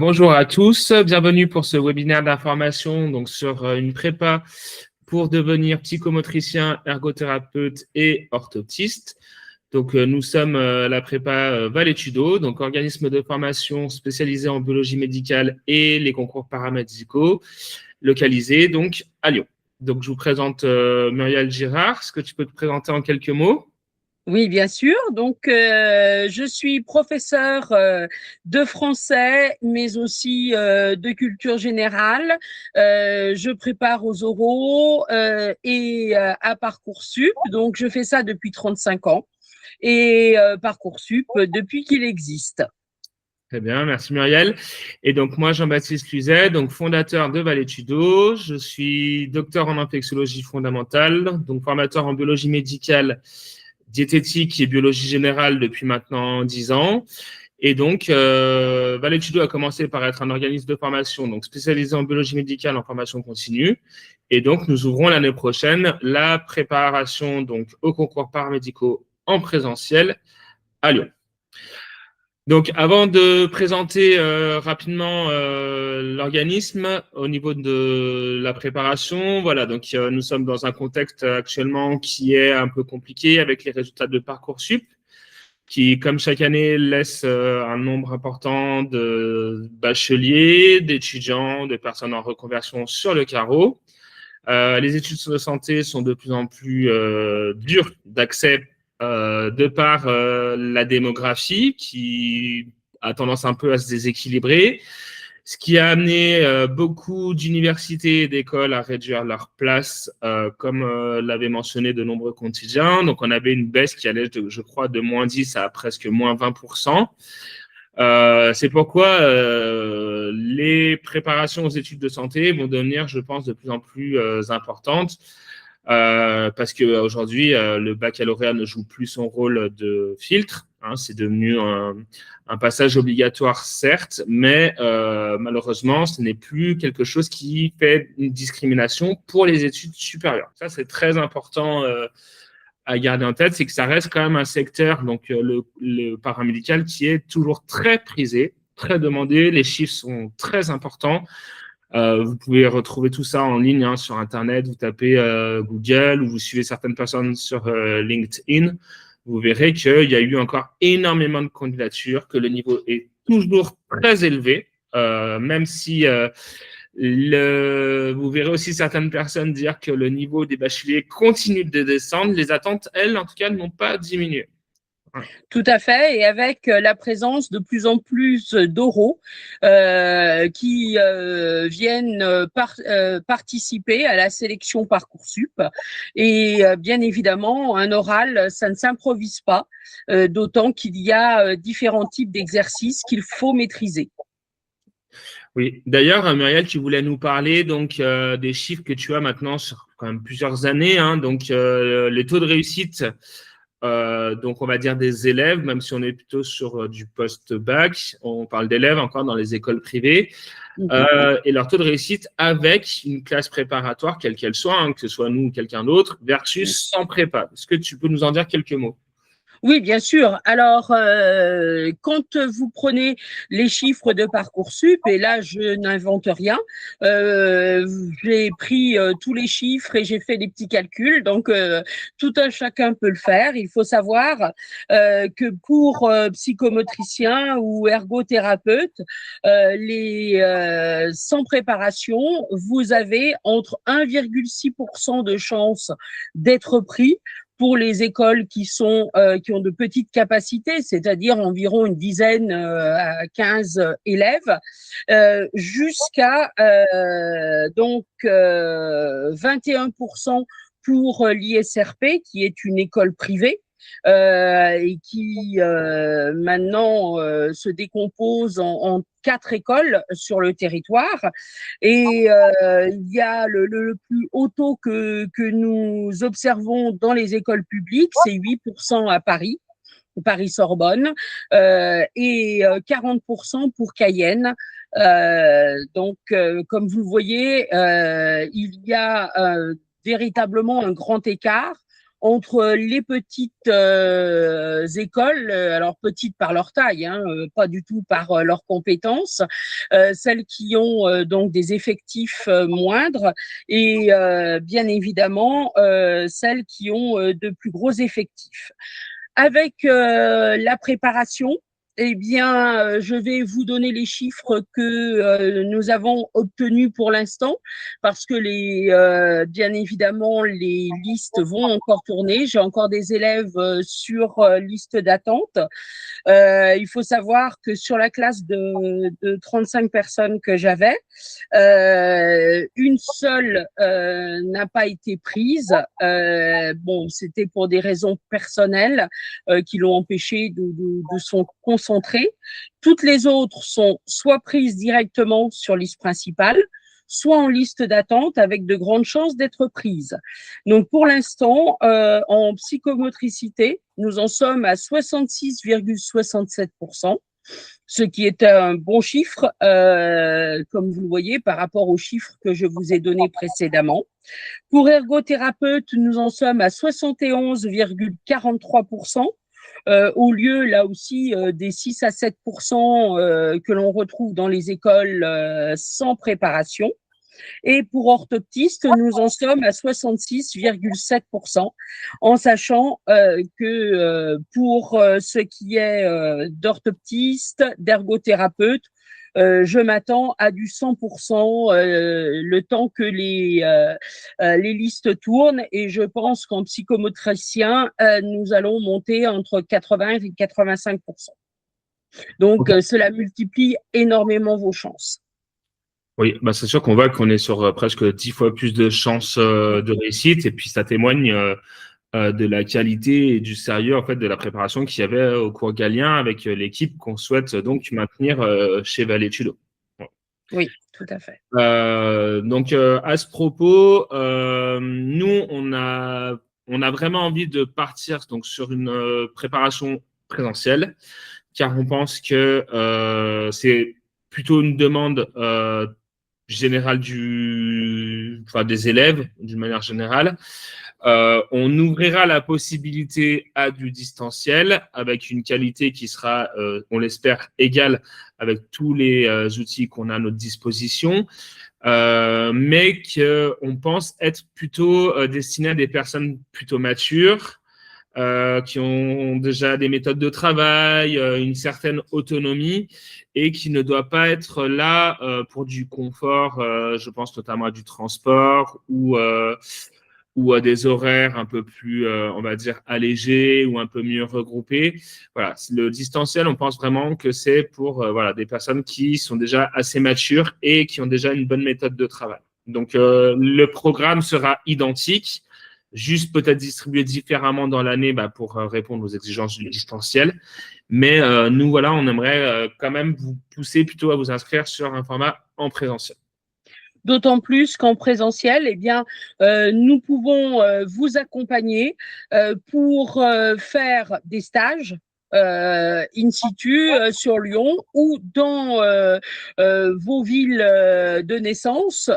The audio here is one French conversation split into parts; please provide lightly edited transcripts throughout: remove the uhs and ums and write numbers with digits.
Bonjour à tous, bienvenue pour ce webinaire d'information donc sur une prépa pour devenir psychomotricien, ergothérapeute et orthoptiste. Donc nous sommes la prépa Valetudo, donc organisme de formation spécialisé en biologie médicale et les concours paramédicaux, localisé donc à Lyon. Donc je vous présente Muriel Girard. Est-ce que tu peux te présenter en quelques mots ? Oui, bien sûr. Donc, je suis professeure de français, mais aussi de culture générale. Je prépare aux oraux et à Parcoursup. Donc, je fais ça depuis 35 ans et Parcoursup depuis qu'il existe. Très bien, merci Muriel. Et donc moi, Jean-Baptiste Luzet, donc fondateur de Valetudo. Je suis docteur en infectiologie fondamentale, donc formateur en biologie médicale, diététique et biologie générale depuis maintenant 10 ans. Et donc, Valetudo a commencé par être un organisme de formation donc spécialisé en biologie médicale en formation continue. Et donc, nous ouvrons l'année prochaine la préparation donc aux concours paramédicaux en présentiel à Lyon. Donc, avant de présenter rapidement l'organisme au niveau de la préparation, voilà, donc nous sommes dans un contexte actuellement qui est un peu compliqué avec les résultats de Parcoursup, qui, comme chaque année, laisse un nombre important de bacheliers, d'étudiants, de personnes en reconversion sur le carreau. Les études de santé sont de plus en plus dures d'accès de par la démographie qui a tendance un peu à se déséquilibrer, ce qui a amené beaucoup d'universités et d'écoles à réduire leur place, comme l'avaient mentionné de nombreux quotidiens. Donc, on avait une baisse qui allait, je crois, de moins 10 à presque moins 20%. C'est pourquoi les préparations aux études de santé vont devenir, je pense, de plus en plus importantes. Parce qu'aujourd'hui, le baccalauréat ne joue plus son rôle de filtre. Hein, c'est devenu un passage obligatoire, certes, mais malheureusement, ce n'est plus quelque chose qui fait une discrimination pour les études supérieures. Ça, c'est très important à garder en tête, c'est que ça reste quand même un secteur, donc le paramédical, qui est toujours très prisé, très demandé. Les chiffres sont très importants. Vous pouvez retrouver tout ça en ligne hein, sur Internet. Vous tapez Google ou vous suivez certaines personnes sur LinkedIn. Vous verrez qu'il y a eu encore énormément de candidatures, que le niveau est toujours très élevé, même si vous verrez aussi certaines personnes dire que le niveau des bacheliers continue de descendre. Les attentes, elles, en tout cas, n'ont pas diminué. Tout à fait, et avec la présence de plus en plus d'oraux qui viennent participer à la sélection Parcoursup. Et bien évidemment, un oral, ça ne s'improvise pas, d'autant qu'il y a différents types d'exercices qu'il faut maîtriser. Oui, d'ailleurs, Muriel, tu voulais nous parler donc des chiffres que tu as maintenant sur quand même plusieurs années. Hein, donc, les taux de réussite, donc on va dire des élèves, même si on est plutôt sur du post-bac, on parle d'élèves encore dans les écoles privées, et leur taux de réussite avec une classe préparatoire, quelle qu'elle soit, hein, que ce soit nous ou quelqu'un d'autre, versus sans prépa. Est-ce que tu peux nous en dire quelques mots ? Oui, bien sûr. Alors, quand vous prenez les chiffres de Parcoursup, et là, je n'invente rien, j'ai pris tous les chiffres et j'ai fait des petits calculs. Donc, tout un chacun peut le faire. Il faut savoir que pour psychomotricien ou ergothérapeute, sans préparation, vous avez entre 1,6% de chances d'être pris pour les écoles qui ont de petites capacités, c'est-à-dire environ une dizaine à 15 élèves, jusqu'à donc 21% pour l'ISRP, qui est une école privée. Et qui maintenant se décompose en 4 écoles sur le territoire. Et il y a le plus haut taux que nous observons dans les écoles publiques, c'est 8% à Paris. Paris-Sorbonne, et 40% pour Cayenne. Donc, comme vous le voyez, il y a véritablement un grand écart entre les petites écoles, alors petites par leur taille, hein, pas du tout par leurs compétences, celles qui ont donc des effectifs moindres et bien évidemment celles qui ont de plus gros effectifs. Avec la préparation, eh bien, je vais vous donner les chiffres que nous avons obtenus pour l'instant, parce que bien évidemment, les listes vont encore tourner. J'ai encore des élèves sur liste d'attente. Il faut savoir que sur la classe de 35 personnes que j'avais, une seule n'a pas été prise. Bon, c'était pour des raisons personnelles qui l'ont empêché de se concentrer. Toutes les autres sont soit prises directement sur liste principale, soit en liste d'attente avec de grandes chances d'être prises. Donc, pour l'instant, en psychomotricité, nous en sommes à 66,67%, ce qui est un bon chiffre, comme vous le voyez, par rapport aux chiffres que je vous ai donnés précédemment. Pour ergothérapeute, nous en sommes à 71,43%. Au lieu, là aussi, des 6 à 7% que l'on retrouve dans les écoles sans préparation. Et pour orthoptiste, nous en sommes à 66,7%, en sachant que pour ce qui est d'orthoptiste, d'ergothérapeute, je m'attends à du 100% le temps que les listes tournent, et je pense qu'en psychomotricien, nous allons monter entre 80 et 85%. Donc, cela multiplie énormément vos chances. Oui, bah c'est sûr qu'on voit qu'on est sur presque 10 fois plus de chances de réussite, et puis ça témoigne de la qualité et du sérieux en fait de la préparation qu'il y avait au cours Galien avec l'équipe qu'on souhaite donc maintenir chez Vallée Tudo. Ouais. Oui, tout à fait. Donc à ce propos, nous on a vraiment envie de partir donc sur une préparation présentielle, car on pense que c'est plutôt une demande générale des élèves d'une manière générale. On ouvrira la possibilité à du distanciel avec une qualité qui sera, on l'espère, égale avec tous les outils qu'on a à notre disposition, mais qu'on pense être plutôt destiné à des personnes plutôt matures, qui ont déjà des méthodes de travail, une certaine autonomie, et qui ne doit pas être là pour du confort, je pense notamment à du transport ou à des horaires un peu plus, on va dire, allégés ou un peu mieux regroupés. Voilà, le distanciel, on pense vraiment que c'est pour des personnes qui sont déjà assez matures et qui ont déjà une bonne méthode de travail. Donc, le programme sera identique, juste peut-être distribué différemment dans l'année pour répondre aux exigences du distanciel. Mais nous, voilà, on aimerait quand même vous pousser plutôt à vous inscrire sur un format en présentiel. D'autant plus qu'en présentiel, eh bien, nous pouvons vous accompagner pour faire des stages in situ sur Lyon ou dans vos villes de naissance.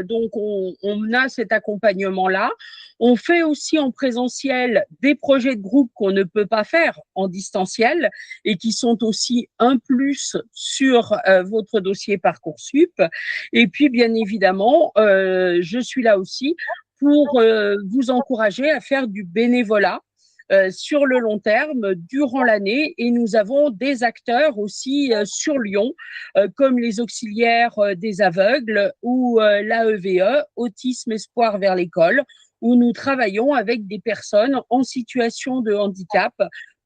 Donc, on a cet accompagnement-là. On fait aussi en présentiel des projets de groupe qu'on ne peut pas faire en distanciel et qui sont aussi un plus sur votre dossier Parcoursup. Et puis, bien évidemment, je suis là aussi pour vous encourager à faire du bénévolat sur le long terme, durant l'année. Et nous avons des acteurs aussi sur Lyon, comme les auxiliaires des aveugles ou l'AEVE, Autisme Espoir vers l'école, où nous travaillons avec des personnes en situation de handicap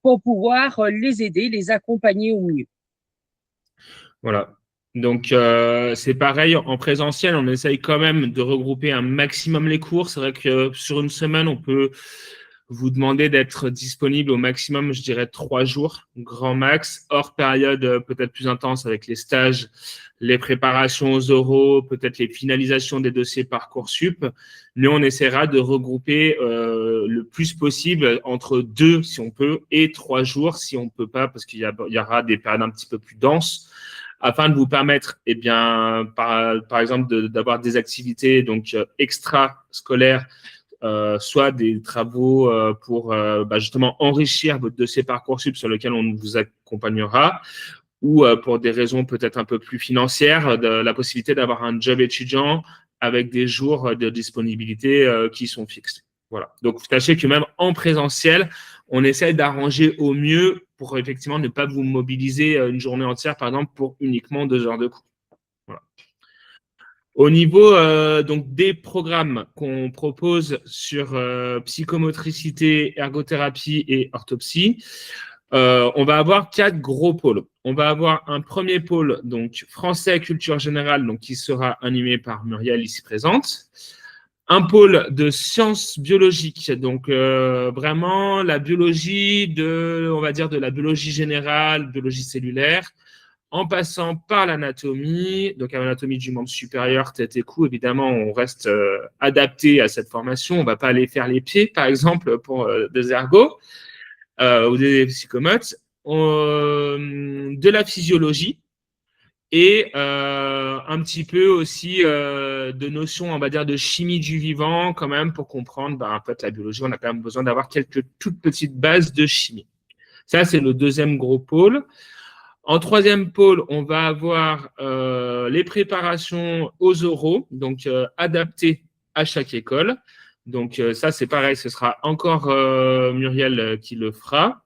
pour pouvoir les aider, les accompagner au mieux. Voilà. Donc, c'est pareil, en présentiel, on essaye quand même de regrouper un maximum les cours. C'est vrai que sur une semaine, on peut vous demander d'être disponible au maximum, je dirais 3 jours, grand max, hors période peut-être plus intense avec les stages, les préparations aux oraux, peut-être les finalisations des dossiers Parcoursup. Nous, on essaiera de regrouper le plus possible entre 2, si on peut, et 3 jours, si on ne peut pas, parce qu'il y aura des périodes un petit peu plus denses, afin de vous permettre, eh bien, par exemple, d'avoir des activités donc extra-scolaires soit des travaux pour justement enrichir votre dossier Parcoursup sur lequel on vous accompagnera, ou pour des raisons peut-être un peu plus financières, la possibilité d'avoir un job étudiant avec des jours de disponibilité qui sont fixes. Voilà. Donc, sachez que même en présentiel, on essaie d'arranger au mieux pour effectivement ne pas vous mobiliser une journée entière, par exemple, pour uniquement 2 heures de cours. Voilà. Au niveau donc des programmes qu'on propose sur psychomotricité, ergothérapie et orthopsie, on va avoir 4 gros pôles. On va avoir un premier pôle, donc français culture générale, donc qui sera animé par Muriel ici présente. Un pôle de sciences biologiques, donc vraiment la biologie on va dire de la biologie générale, biologie cellulaire, en passant par l'anatomie, donc l'anatomie du membre supérieur, tête et cou. Évidemment, on reste adapté à cette formation. On ne va pas aller faire les pieds, par exemple, pour des ergots ou des psychomotes. De la physiologie et un petit peu aussi de notions, on va dire, de chimie du vivant, quand même, pour comprendre, en fait, la biologie, on a quand même besoin d'avoir quelques toutes petites bases de chimie. Ça, c'est le deuxième gros pôle. En troisième pôle, on va avoir les préparations aux oraux, donc adaptées à chaque école. Donc ça, c'est pareil, ce sera encore Muriel qui le fera.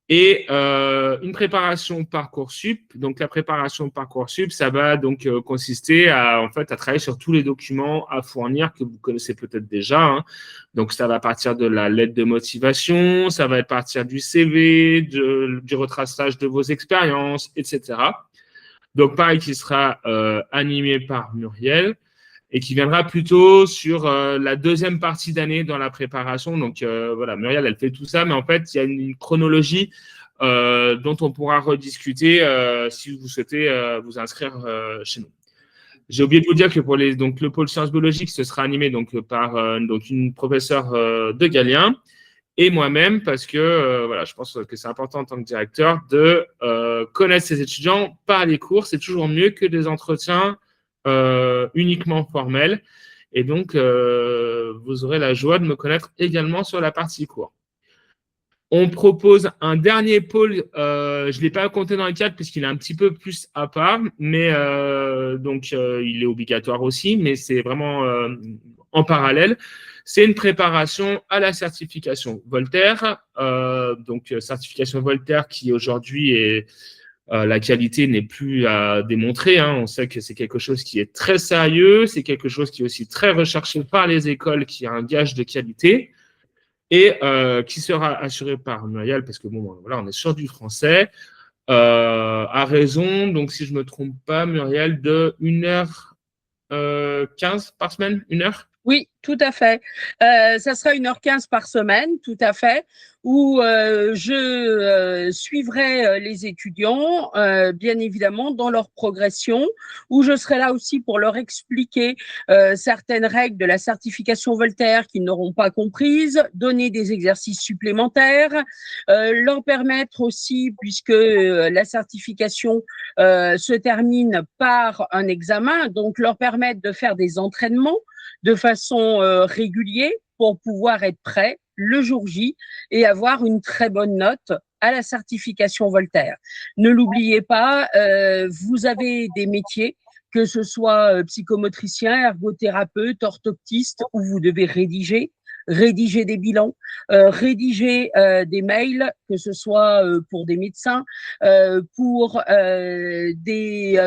Et une préparation Parcoursup. Donc la préparation Parcoursup, ça va donc consister à travailler sur tous les documents à fournir que vous connaissez peut-être déjà, hein. Donc ça va partir de la lettre de motivation, ça va partir du CV, du retraçage de vos expériences, etc. Donc pareil, qui sera animé par Muriel et qui viendra plutôt sur la deuxième partie d'année dans la préparation. Donc voilà, Muriel, elle fait tout ça, mais en fait, il y a une chronologie dont on pourra rediscuter si vous souhaitez vous inscrire chez nous. J'ai oublié de vous dire que pour donc, le pôle sciences biologiques, ce sera animé donc, par donc une professeure de Galien et moi-même, parce que voilà, je pense que c'est important en tant que directeur de connaître ses étudiants par les cours. C'est toujours mieux que des entretiens uniquement formels. Et donc, vous aurez la joie de me connaître également sur la partie cours. On propose un dernier pôle, je ne l'ai pas compté dans les 4 puisqu'il est un petit peu plus à part, mais donc il est obligatoire aussi, mais c'est vraiment en parallèle. C'est une préparation à la certification Voltaire, donc certification Voltaire qui aujourd'hui est la qualité n'est plus à démontrer, hein. On sait que c'est quelque chose qui est très sérieux, c'est quelque chose qui est aussi très recherché par les écoles, qui a un gage de qualité et qui sera assuré par Muriel, parce que bon, voilà, on est sur du français, à raison, donc si je ne me trompe pas, Muriel, de 1h15 par semaine, 1 heure? Oui, tout à fait. Ça sera 1h15 par semaine, tout à fait, où je suivrai les étudiants, bien évidemment, dans leur progression, où je serai là aussi pour leur expliquer certaines règles de la certification Voltaire qu'ils n'auront pas comprises, donner des exercices supplémentaires, leur permettre aussi, puisque la certification se termine par un examen, donc leur permettre de faire des entraînements de façon régulière pour pouvoir être prêt le jour J et avoir une très bonne note à la certification Voltaire. Ne l'oubliez pas, vous avez des métiers, que ce soit psychomotricien, ergothérapeute, orthoptiste, où vous devez rédiger des bilans, rédiger des mails, que ce soit pour des médecins, pour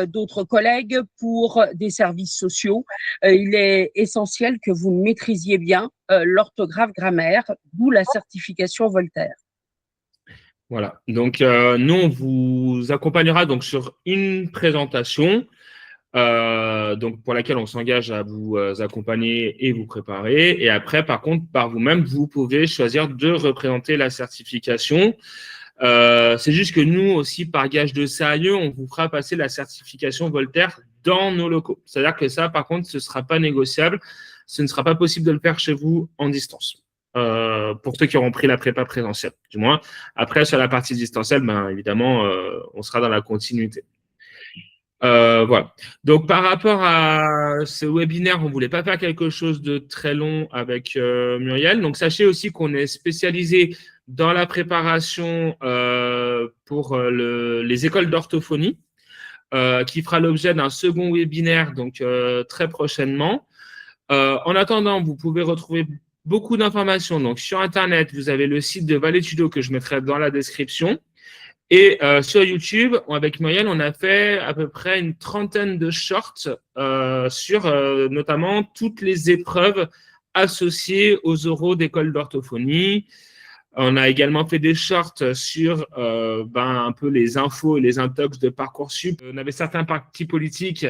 d'autres collègues, pour des services sociaux. Il est essentiel que vous maîtrisiez bien l'orthographe grammaire, d'où la certification Voltaire. Voilà. Donc, nous, on vous accompagnera donc sur une présentation donc pour laquelle on s'engage à vous accompagner et vous préparer. Et après, par contre, par vous-même, vous pouvez choisir de représenter la certification. C'est juste que nous aussi, par gage de sérieux, on vous fera passer la certification Voltaire dans nos locaux. C'est-à-dire que ça, par contre, ce ne sera pas négociable. Ce ne sera pas possible de le faire chez vous en distance. Pour ceux qui auront pris la prépa présentielle, du moins. Après, sur la partie distancielle, ben, évidemment, on sera dans la continuité. Voilà. Donc, par rapport à ce webinaire, on ne voulait pas faire quelque chose de très long avec Muriel. Donc, sachez aussi qu'on est spécialisé dans la préparation pour les écoles d'orthophonie, qui fera l'objet d'un second webinaire donc très prochainement. En attendant, vous pouvez retrouver beaucoup d'informations. Donc, sur Internet, vous avez le site de Valetudo que je mettrai dans la description. Et sur YouTube, avec Muriel, on a fait à peu près une trentaine de shorts sur notamment toutes les épreuves associées aux oraux d'école d'orthophonie. On a également fait des shorts sur un peu les infos et les intox de Parcoursup. On avait certains partis politiques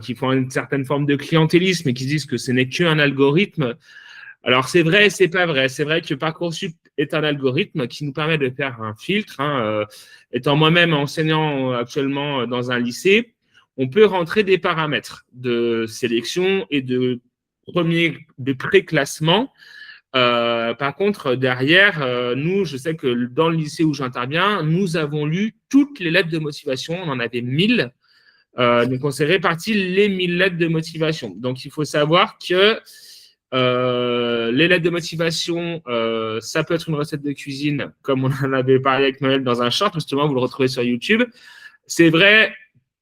qui font une certaine forme de clientélisme et qui disent que ce n'est qu'un algorithme. Alors, c'est vrai et c'est pas vrai. C'est vrai que Parcoursup est un algorithme qui nous permet de faire un filtre. Étant moi-même enseignant actuellement dans un lycée, on peut rentrer des paramètres de sélection et de pré-classement. Par contre, derrière, nous, je sais que dans le lycée où j'interviens, nous avons lu toutes les lettres de motivation. On en avait 1000. Donc, on s'est réparti les 1000 lettres de motivation. Donc, il faut savoir que les lettres de motivation, ça peut être une recette de cuisine, comme on en avait parlé avec Noël dans un short. Justement, vous le retrouvez sur YouTube. C'est vrai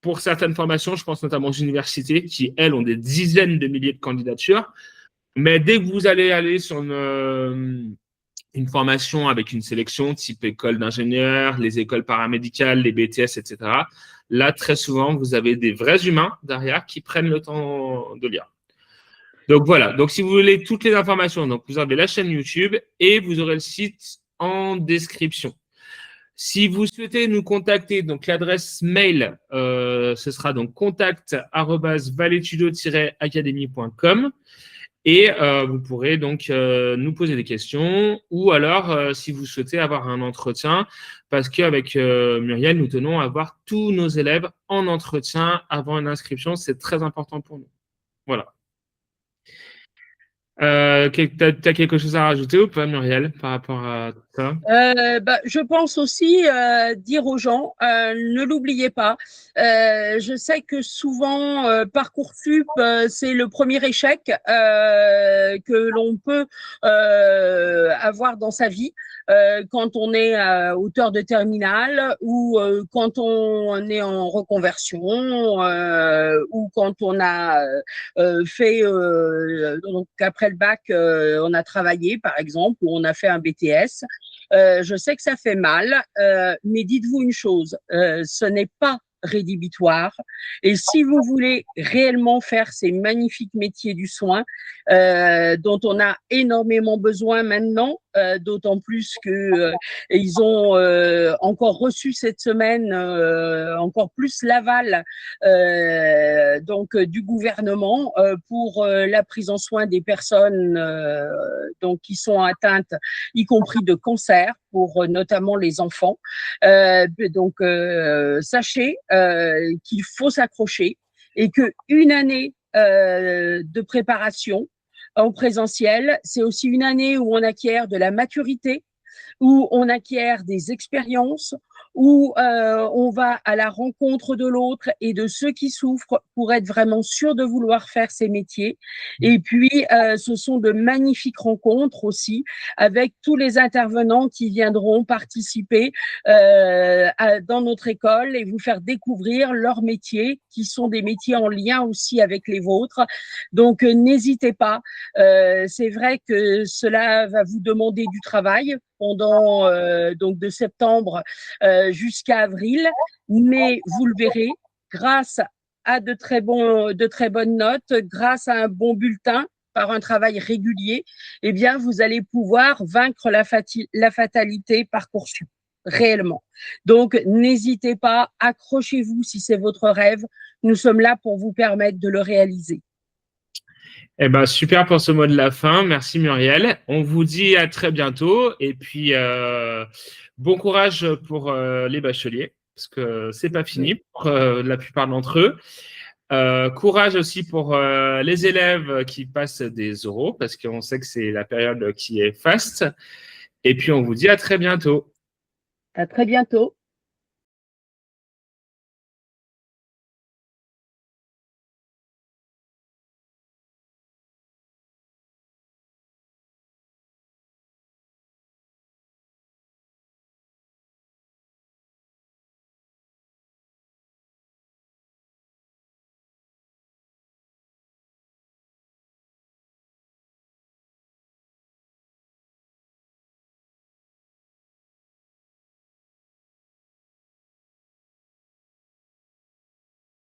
pour certaines formations, je pense notamment aux universités, qui, elles, ont des dizaines de milliers de candidatures. Mais dès que vous allez aller sur une formation avec une sélection type école d'ingénieurs, les écoles paramédicales, les BTS, etc., là, très souvent, vous avez des vrais humains derrière qui prennent le temps de lire. Donc voilà, donc si vous voulez toutes les informations, donc vous avez la chaîne YouTube et vous aurez le site en description. Si vous souhaitez nous contacter, donc l'adresse mail, ce sera donc contact@valetudo-academy.com et vous pourrez donc nous poser des questions ou alors si vous souhaitez avoir un entretien, parce qu'avec Muriel, nous tenons à avoir tous nos élèves en entretien avant une inscription, c'est très important pour nous. Voilà. T'as quelque chose à rajouter ou pas, Muriel, par rapport à ça? Je pense aussi dire aux gens, ne l'oubliez pas. Je sais que souvent, Parcoursup, c'est le premier échec que l'on peut avoir dans sa vie. Quand on est à hauteur de terminale ou quand on est en reconversion ou quand on a fait, donc après le bac, on a travaillé par exemple ou on a fait un BTS. Je sais que ça fait mal, mais dites-vous une chose, ce n'est pas rédhibitoire. Et si vous voulez réellement faire ces magnifiques métiers du soin dont on a énormément besoin maintenant, d'autant plus que ils ont encore reçu cette semaine encore plus l'aval donc du gouvernement pour la prise en soin des personnes donc qui sont atteintes, y compris de cancer, pour notamment les enfants. Donc sachez qu'il faut s'accrocher et qu'une année de préparation en présentiel, c'est aussi une année où on acquiert de la maturité, où on acquiert des expériences, où on va à la rencontre de l'autre et de ceux qui souffrent pour être vraiment sûr de vouloir faire ces métiers. Et puis, ce sont de magnifiques rencontres aussi avec tous les intervenants qui viendront participer dans notre école et vous faire découvrir leurs métiers, qui sont des métiers en lien aussi avec les vôtres. Donc, n'hésitez pas. C'est vrai que cela va vous demander du travail pendant donc de septembre jusqu'à avril, mais vous le verrez, grâce à de très bonnes notes, grâce à un bon bulletin, par un travail régulier, eh bien, vous allez pouvoir vaincre la fatalité Parcoursup, réellement. Donc, n'hésitez pas, accrochez-vous si c'est votre rêve. Nous sommes là pour vous permettre de le réaliser. Eh ben, super pour ce mot de la fin. Merci Muriel. On vous dit à très bientôt. Et puis, bon courage pour les bacheliers, parce que c'est pas fini pour la plupart d'entre eux. Courage aussi pour les élèves qui passent des oraux, parce qu'on sait que c'est la période qui est faste. Et puis, on vous dit à très bientôt. À très bientôt.